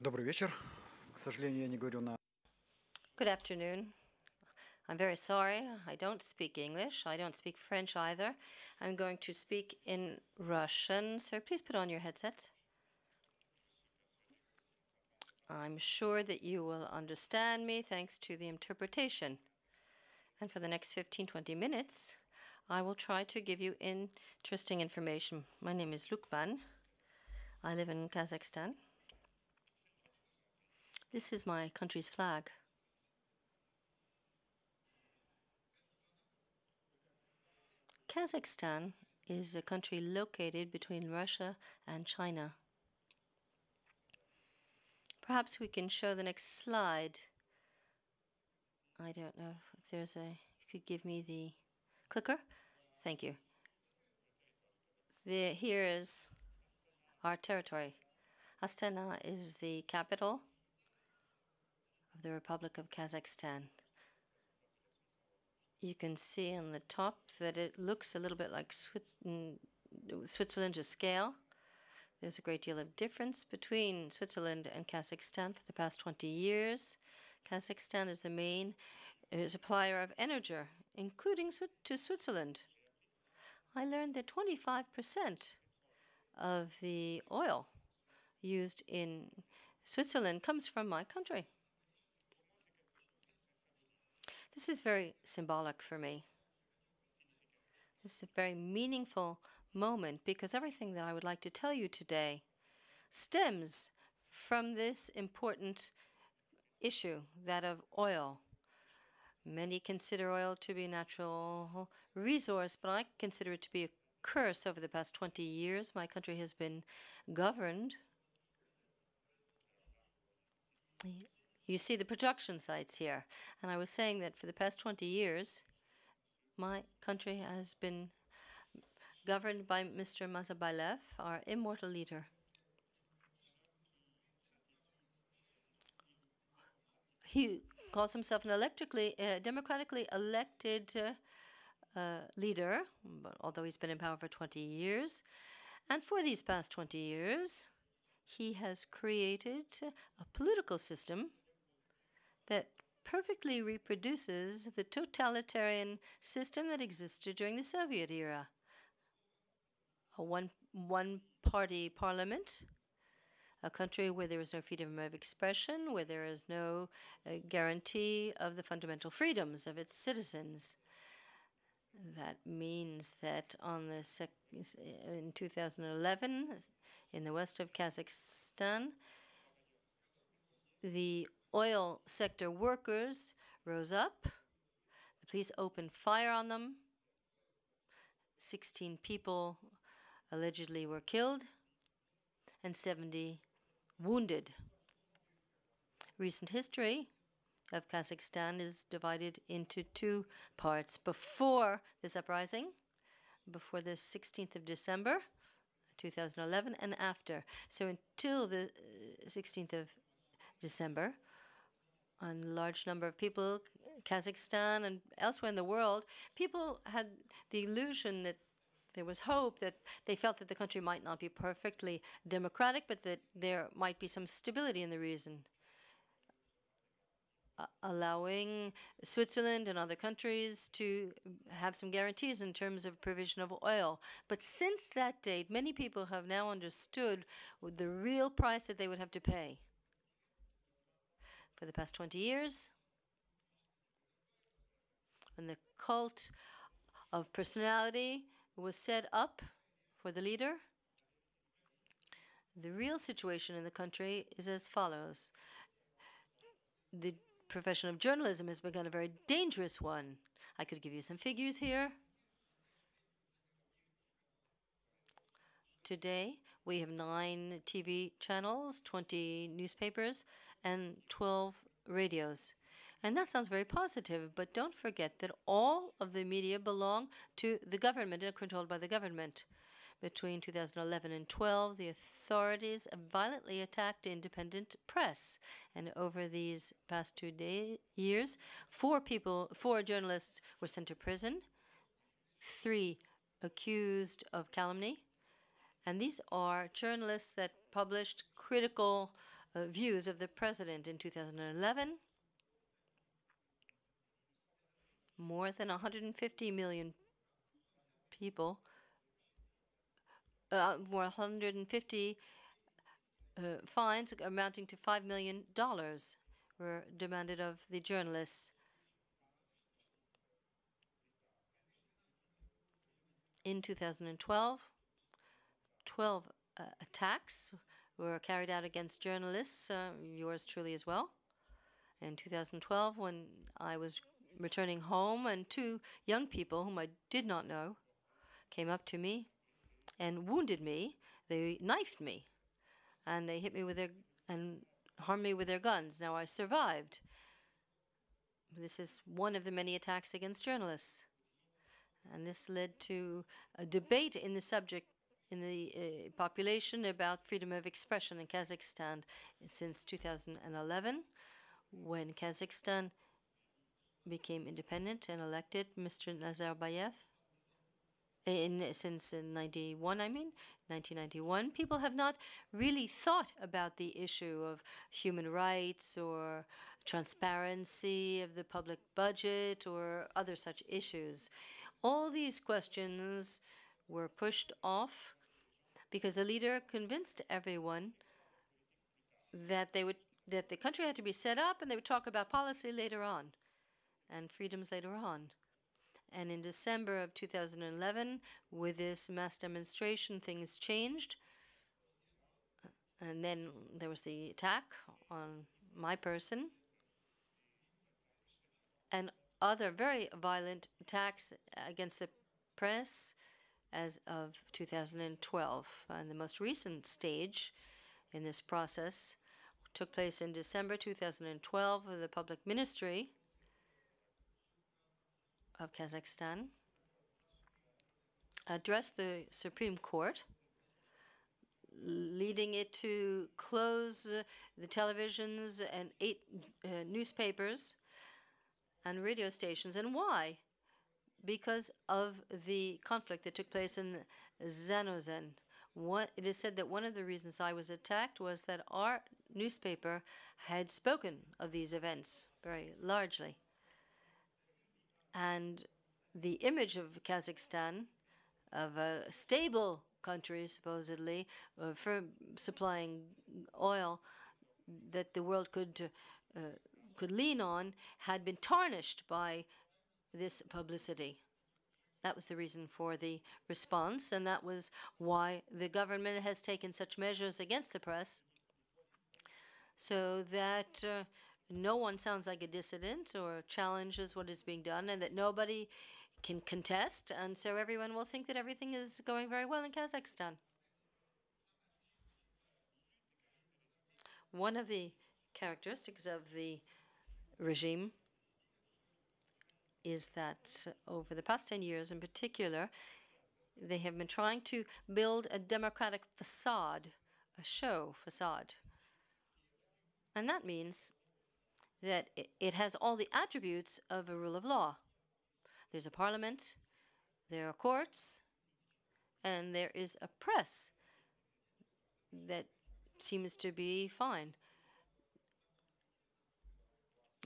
Добрый вечер. К сожалению, я не говорю на... Good afternoon. I'm very sorry. I don't speak English. I don't speak French either. I'm going to speak in Russian. So please put on your headsets. I'm sure that you will understand me thanks to the interpretation. And for the next 15-20 minutes, I will try to give you interesting information. My name is Lukpan. I live in Kazakhstan. This is my country's flag. Kazakhstan is a country located between Russia and China. Perhaps we can show the next slide. I don't know if there's a... You could give me the clicker? Thank you. Here is our territory. Astana is the capital of the Republic of Kazakhstan. You can see on the top that it looks a little bit like Switzerland to scale. There's a great deal of difference between Switzerland and Kazakhstan for the past 20 years. Kazakhstan is the main supplier of energy, including to Switzerland. I learned that 25% of the oil used in Switzerland comes from my country. This is very symbolic for me. This is a very meaningful moment because everything that I would like to tell you today stems from this important issue, that of oil. Many consider oil to be a natural resource, but I consider it to be a curse. Over the past 20 years, my country has been governed. You see the production sites here. And I was saying that for the past 20 years, my country has been governed by Mr. Nazarbayev, our immortal leader. He calls himself an democratically elected leader, but although he's been in power for 20 years. And for these past 20 years, he has created a political system that perfectly reproduces the totalitarian system that existed during the Soviet era. A one-party parliament, a country where there is no freedom of expression, where there is no guarantee of the fundamental freedoms of its citizens. That means that in 2011, in the west of Kazakhstan, the oil sector workers rose up. The police opened fire on them. 16 people allegedly were killed and 70 wounded. Recent history of Kazakhstan is divided into two parts. Before this uprising, before the 16th of December 2011, and after. So until the 16th of December, a large number of people, Kazakhstan and elsewhere in the world, people had the illusion that there was hope, that they felt that the country might not be perfectly democratic, but that there might be some stability in the region, allowing Switzerland and other countries to have some guarantees in terms of provision of oil. But since that date, many people have now understood the real price that they would have to pay. For the past 20 years, when the cult of personality was set up for the leader, the real situation in the country is as follows. The profession of journalism has become a very dangerous one. I could give you some figures here. Today, we have 9 TV channels, 20 newspapers, and 12 radios. And that sounds very positive, but don't forget that all of the media belong to the government and are controlled by the government. Between 2011 and 12, the authorities violently attacked independent press. And over these past 2 years, 4 journalists were sent to prison, 3 accused of calumny. And these are journalists that published critical views of the president. In 2011, more than 150 million people, 150 fines amounting to $5 million were demanded of the journalists. In 2012, 12 attacks were carried out against journalists, yours truly as well. In 2012, when I was returning home, and two young people whom I did not know came up to me and wounded me. They knifed me, and they hit me with their and harmed me with their guns. Now, I survived. This is one of the many attacks against journalists, and this led to a debate in the subject in the population about freedom of expression in Kazakhstan since 2011, when Kazakhstan became independent and elected Mr. Nazarbayev. Since 1991, people have not really thought about the issue of human rights or transparency of the public budget or other such issues. All these questions were pushed off because the leader convinced everyone that the country had to be set up and they would talk about policy later on and freedoms later on. And in December of 2011, with this mass demonstration, things changed. And then there was the attack on my person and other very violent attacks against the press as of 2012. And the most recent stage in this process took place in December 2012 with the Public Ministry of Kazakhstan addressed the Supreme Court, leading it to close the televisions and 8 newspapers and radio stations. And why? Because of the conflict that took place in Zhanaozen. It is said that one of the reasons I was attacked was that our newspaper had spoken of these events very largely. And the image of Kazakhstan, of a stable country, supposedly, for supplying oil that the world could lean on, had been tarnished by this publicity. That was the reason for the response, and that was why the government has taken such measures against the press, so that no one sounds like a dissident or challenges what is being done, and that nobody can contest, and so everyone will think that everything is going very well in Kazakhstan. One of the characteristics of the regime is that over the past 10 years in particular, they have been trying to build a democratic facade, a show facade. And that means that it has all the attributes of a rule of law. There's a parliament, there are courts, and there is a press that seems to be fine.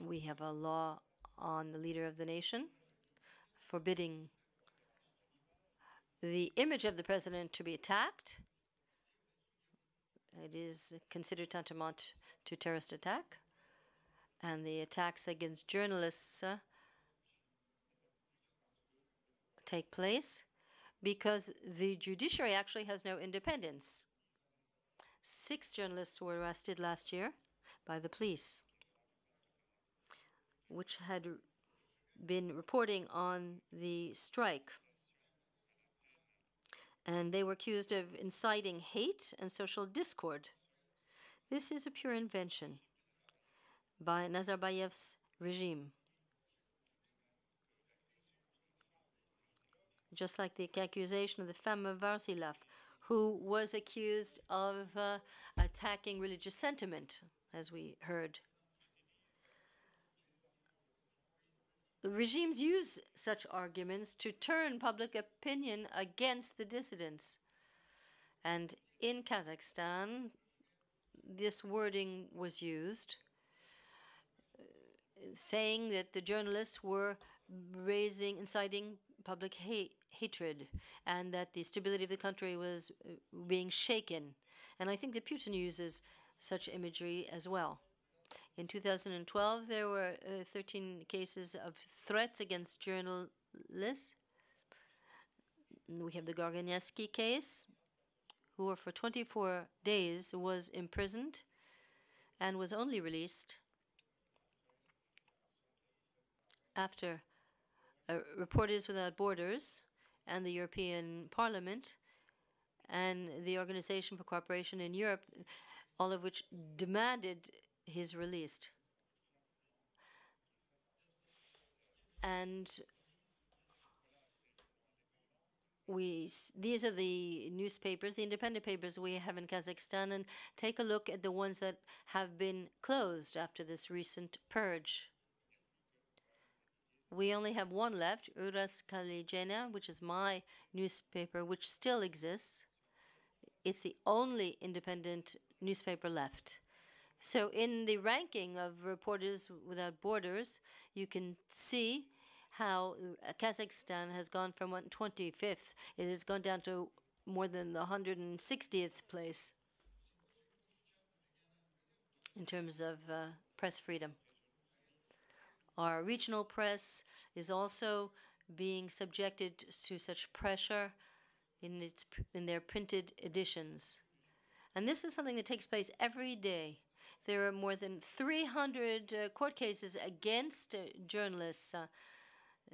We have a law on the leader of the nation forbidding the image of the president to be attacked. It is considered tantamount to terrorist attack. And the attacks against journalists take place because the judiciary actually has no independence. 6 journalists were arrested last year by the police, which had been reporting on the strike. And they were accused of inciting hate and social discord. This is a pure invention by Nazarbayev's regime. Just like the accusation of the femme of Varsilov, who was accused of attacking religious sentiment, as we heard. The regimes use such arguments to turn public opinion against the dissidents. And in Kazakhstan, this wording was used, saying that the journalists were inciting public hatred, and that the stability of the country was being shaken. And I think that Putin uses such imagery as well. In 2012, there were 13 cases of threats against journalists. We have the Gorgonievsky case, who for 24 days was imprisoned and was only released after Reporters Without Borders and the European Parliament and the Organization for Cooperation in Europe, all of which demanded his release. And these are the newspapers, the independent papers we have in Kazakhstan, and take a look at the ones that have been closed after this recent purge. We only have one left, Uralskaya Nedelya, which is my newspaper, which still exists. It's the only independent newspaper left. So in the ranking of Reporters Without Borders, you can see how Kazakhstan has gone from 125th. It has gone down to more than the 160th place in terms of press freedom. Our regional press is also being subjected to such pressure in their printed editions. And this is something that takes place every day. There are more than 300 court cases against journalists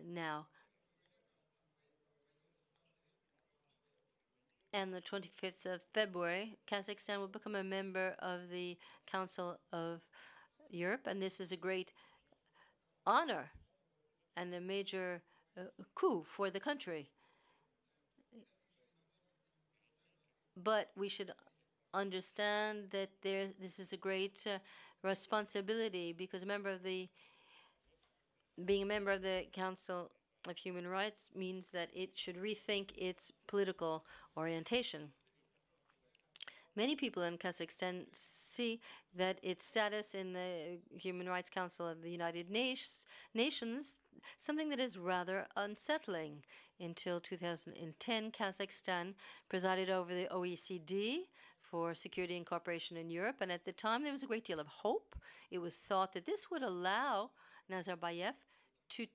now. And the 25th of February, Kazakhstan will become a member of the Council of Europe, and this is a great honor and a major coup for the country. But we should understand that this is a great responsibility, because being a member of the Council of Human Rights means that it should rethink its political orientation. Many people in Kazakhstan see that its status in the Human Rights Council of the United Nations, something that is rather unsettling. Until 2010, Kazakhstan presided over the OECD for Security and Cooperation in Europe, and at the time there was a great deal of hope. It was thought that this would allow Nazarbayev to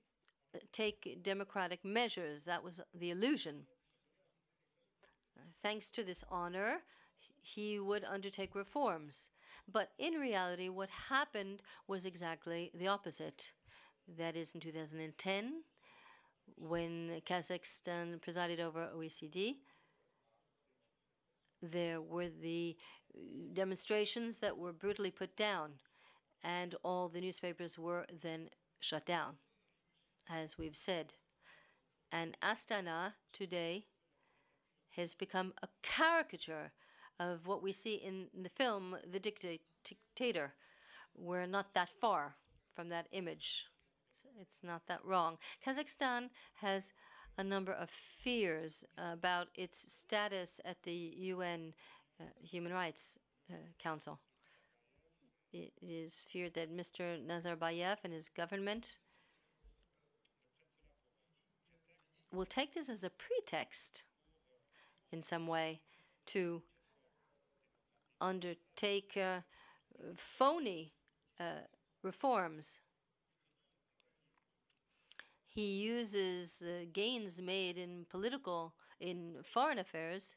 take democratic measures. That was the illusion. Thanks to this honor, he would undertake reforms. But in reality, what happened was exactly the opposite. That is, in 2010, when Kazakhstan presided over OECD, there were the demonstrations that were brutally put down, and all the newspapers were then shut down, as we've said. And Astana today has become a caricature of what we see in the film The Dictator. We're not that far from that image. It's not that wrong. Kazakhstan has a number of fears about its status at the UN Human Rights Council. It is feared that Mr. Nazarbayev and his government will take this as a pretext in some way to undertake phony reforms. He uses gains made in foreign affairs,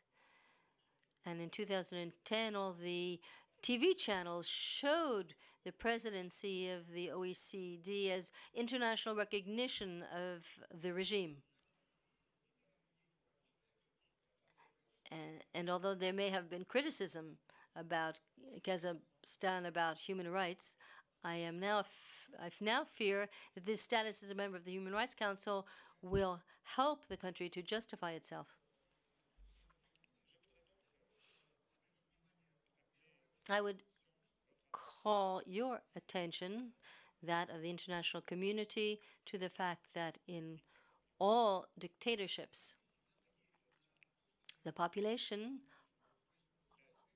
and in 2010 all the TV channels showed the presidency of the OECD as international recognition of the regime. And although there may have been criticism about Kazakhstan, about human rights, I now fear that this status as a member of the Human Rights Council will help the country to justify itself. I would call your attention, that of the international community, to the fact that in all dictatorships, the population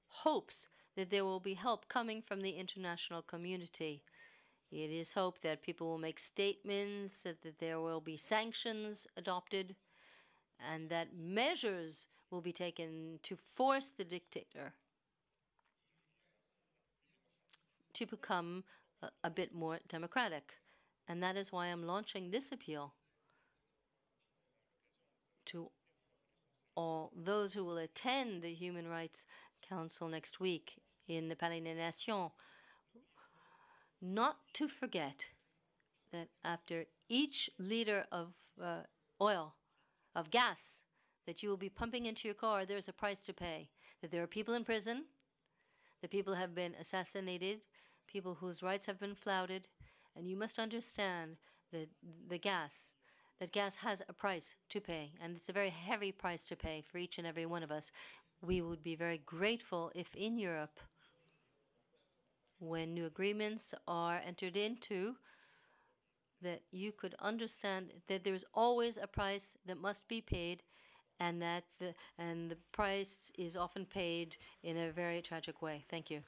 hopes that there will be help coming from the international community. It is hoped that people will make statements, that there will be sanctions adopted, and that measures will be taken to force the dictator to become a bit more democratic. And that is why I'm launching this appeal to all those who will attend the Human Rights Council next week in the Palais des Nations, not to forget that after each liter of oil, of gas, that you will be pumping into your car, there's a price to pay. That there are people in prison, that people have been assassinated, people whose rights have been flouted, and you must understand that gas has a price to pay, and it's a very heavy price to pay for each and every one of us. We would be very grateful if in Europe, when new agreements are entered into, that you could understand that there's always a price that must be paid, and that the price is often paid in a very tragic way. Thank you.